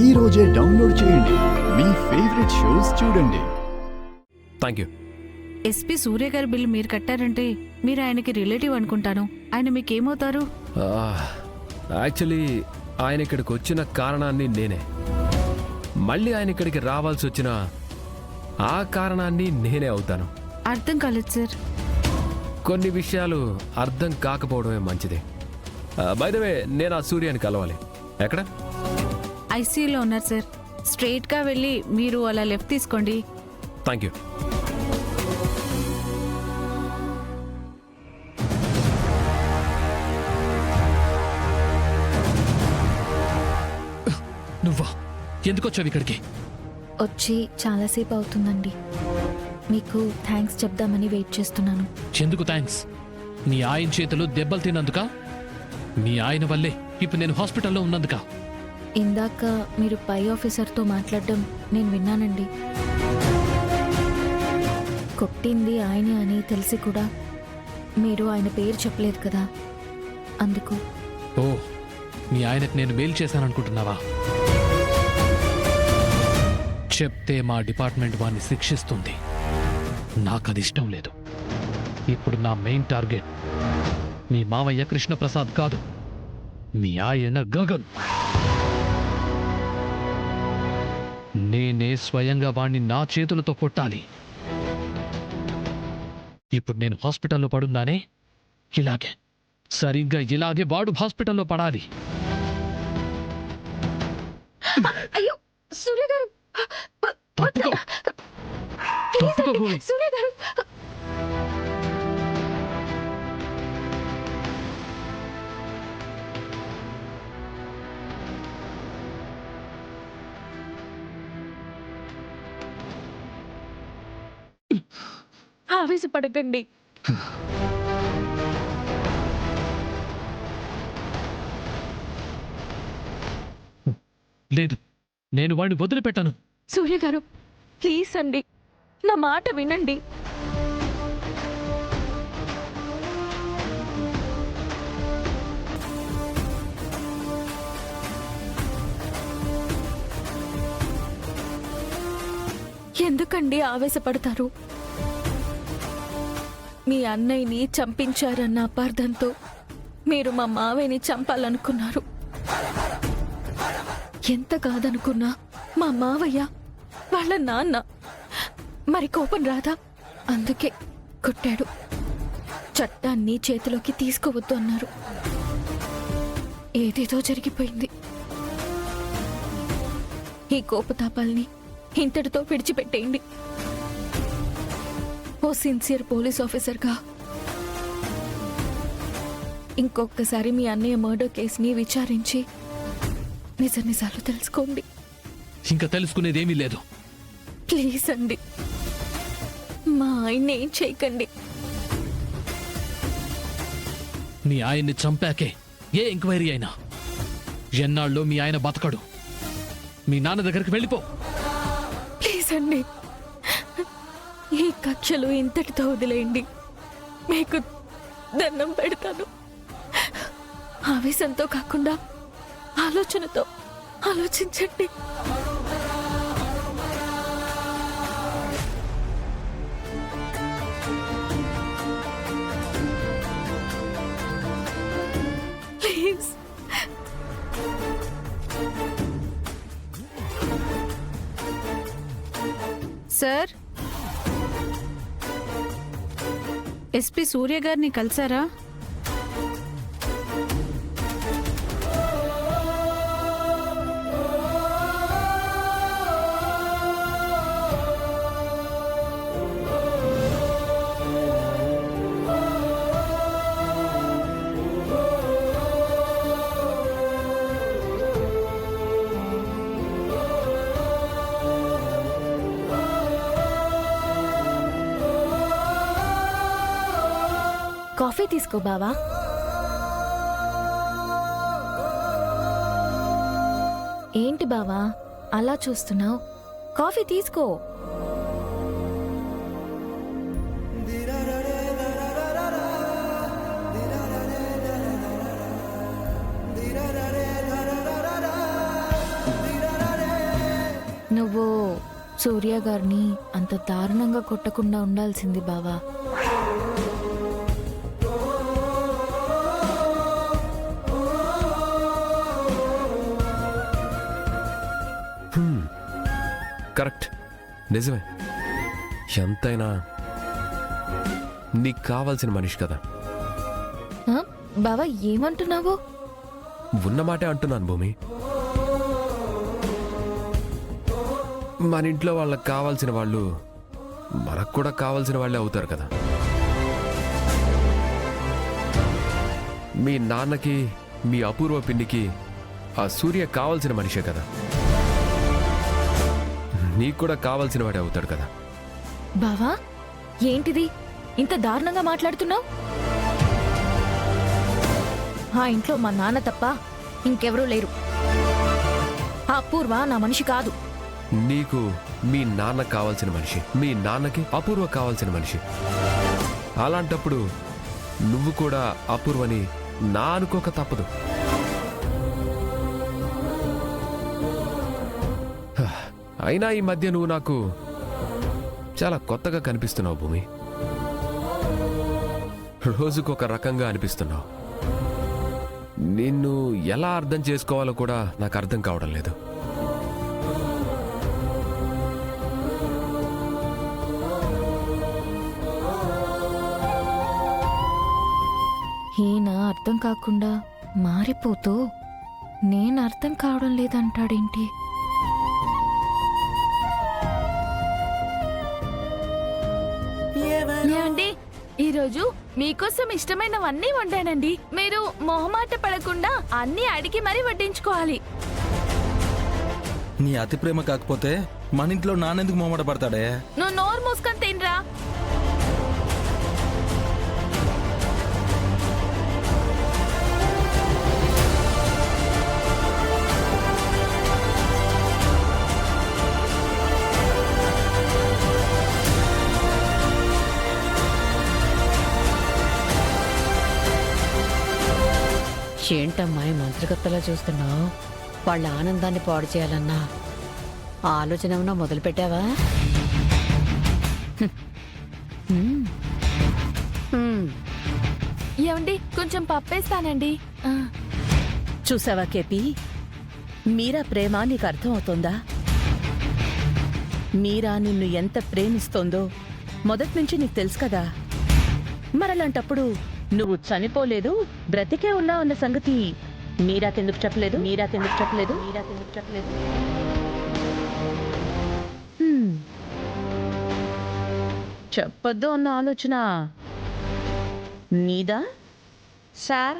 ఈ రోజే డౌన్లోడ్ చేయండి. మీ ఫేవరెట్ షోస్ చూడండి. Thank you. ఎస్పీ సూర్య గారి బిల్ మీరు కట్టారంటే మీరు ఆయనకి రిలేటివ్ అనుకుంటాను. ఆయన మీకేమవుతారు? యాక్చువల్లీ ఆయన ఇక్కడికి వచ్చిన కారణాన్ని నేనే, మళ్ళీ ఆయన ఇక్కడికి రావాల్సి వచ్చిన ఆ కారణాన్ని నేనే అవుతాను. అర్థం కాలేదు సార్. కొన్ని విషయాలు అర్థం కాకపోవడమే మంచిది. బై ద వే, నేను ఆ సూర్యాన్ని కలవాలి. ఎక్కడ? ఐసీయూలో ఉన్నారు సార్. స్ట్రైట్గా వెళ్ళి మీరు అలా లెఫ్ట్ తీసుకోండి. Thank you. నువ్వా? ఎందుకు వచ్చావు ఇక్కడికి? వచ్చి చాలాసేపు అవుతుందండి. మీకు థ్యాంక్స్ చెప్దామని వెయిట్ చేస్తున్నాను. ఎందుకు థ్యాంక్స్? మీ ఆయన చేతులు దెబ్బలు తిన్నందుక? మీ ఆయన వల్లే ఇప్పుడు నేను హాస్పిటల్లో ఉన్నందుక? ఇందాక మీరు పై ఆఫీసర్తో మాట్లాడడం నేను విన్నానండి. కొట్టింది ఆయనే అని తెలిసి కూడా మీరు ఆయన పేరు చెప్పలేదు కదా, అందుకు. ఓ, మీ ఆయనకు నేను మెయిల్ చేశాననుకుంటున్నావా? చెప్తే మా డిపార్ట్మెంట్ వాడిని శిక్షిస్తుంది. నాకు అది ఇష్టం లేదు. ఇప్పుడు నా మెయిన్ టార్గెట్ మీ మావయ్య కృష్ణప్రసాద్ కాదు, మీ ఆయన గగన్. నేనే స్వయంగా వాణ్ణి నా చేతులతో కొట్టాలి. ఇప్పుడు నేను హాస్పిటల్లో పడున్నానే, ఇలాగే సరిగ్గా ఇలాగే వాడు హాస్పిటల్లో పడాలి. అయ్యో సూర్య గారు, తప్పుకో, తప్పుకో గోరి. సూర్య గారు. ఆవేశపడకండి. లేదు, నేను వాడిని వదిలిపెట్టాను. సూర్య గారు ప్లీజ్ అండి, నా మాట వినండి. ఎందుకండి ఆవేశపడతారు? మీ అన్నయ్యని చంపించారన్న అపార్థంతో మీరు మా మావయ్యని చంపాలనుకున్నారు. ఎంత కాదనుకున్నా మా మావయ్య వాళ్ళ నాన్న, మరి కోపం రాదా? అందుకే కొట్టాడు. చట్టాన్ని చేతిలోకి తీసుకోవద్దు అన్నారు. ఏదేదో జరిగిపోయింది. ఈ కోపతాపాల్ని ఇంతటితో విడిచిపెట్టేయండి. ఓ సిన్సియర్ పోలీస్ ఆఫీసర్గా ఇంకొకసారి మీ అన్నయ్య మర్డర్ కేసుని విచారించి నిజాలు తెలుసుకోండి. ఇంకా తెలుసుకునేదేమీ లేదు. ప్లీజ్ అండి, మా ఆయన్ని ఏం చేయకండి. మీ ఆయన్ని చంపాకే ఏ ఎంక్వైరీ అయినా ఎన్నాళ్ళు మీ ఆయన బతకడు. మీ నాన్న దగ్గరికి వెళ్ళిపో. ప్లీజ్ అండి, ఈ కక్షలు ఇంతటితో వదిలేయండి. మీకు దండం పెడతాను. ఆవేశంతో కాకుండా ఆలోచనతో ఆలోచించండి. ప్లీజ్. సార్, ఎస్పీ సూర్య గారిని కలిసారా? కాఫీ తీసుకో బావా. ఏంటి బావా అలా చూస్తున్నావు? కాఫీ తీసుకో. సూర్య గారిని అంత దారుణంగా కొట్టకుండా ఉండాల్సింది బావా. కరెక్ట్, నిజమే. ఎంతైనా నీకు కావాల్సిన మనిషి కదా. ఆ? బావా ఏమంటున్నావు? ఉన్నమాటే అంటున్నాను భూమి. మన ఇంట్లో వాళ్ళకి కావాల్సిన వాళ్ళు మనకు కూడా కావాల్సిన వాళ్ళే అవుతారు కదా. మీ నాన్నకి మీ అపూర్వ పిన్నికి ఆ సూర్య కావాల్సిన మనిషే కదా. నీకు కూడా కావాల్సిన వాడే అవుతాడు కదా. బావా ఏంటిది ఇంత దారుణంగా మాట్లాడుతున్నావు? ఆ ఇంట్లో మా నాన్న తప్ప ఇంకెవరూ లేరు. ఆ అపూర్వ నా మనిషి కాదు. నీకు మీ నాన్న కావాల్సిన మనిషి, మీ నాన్నకి అపూర్వ కావాల్సిన మనిషి. అలాంటప్పుడు నువ్వు కూడా అపూర్వని నా అనుకోక తప్పదు. అయినా ఈ మధ్య నువ్వు నాకు చాలా కొత్తగా కనిపిస్తున్నావు భూమి. రోజుకొక రకంగా అనిపిస్తున్నావు. నిన్ను ఎలా అర్థం చేసుకోవాలో కూడా నాకు అర్థం కావడం లేదు. ఈయన అర్థం కాకుండా మారిపోతూ నేను అర్థం కావడం లేదంటాడేంటి? ఏమండి, ఈరోజు మీకోసం ఇష్టమైనవన్నీ వండానండి. మీరు మొహమాట పడకుండా అన్నీ అడిగి మరీ వడ్డించుకోవాలి. నీ అతి ప్రేమ కాకపోతే మన ఇంట్లో నాన్నెందుకు మొమ్మట పడతాడే? నువ్వు నోరు మూసుకొని తినరా. ఏంటమ్మా ఈ మంత్రికత్తలా చూస్తున్నావు? వాళ్ళ ఆనందాన్ని పాడు చేయాలన్నా ఆలోచన ఏమన్నా మొదలు పెట్టావా? ఏమండి, కొంచెం పప్పేస్తానండి. చూసావా కేపీ, మీరా ప్రేమ నీకు అర్థమవుతోందా? మీరా నిన్ను ఎంత ప్రేమిస్తోందో మొదటి నుంచి నీకు తెలుసు కదా. మరలాంటప్పుడు నువ్వు చనిపోలేదు, బ్రతికే ఉన్నావు అన్న సంగతి మీరాకెందుకు చెప్పలేదు? చెప్పొద్దు అన్న ఆలోచన నీదా? సార్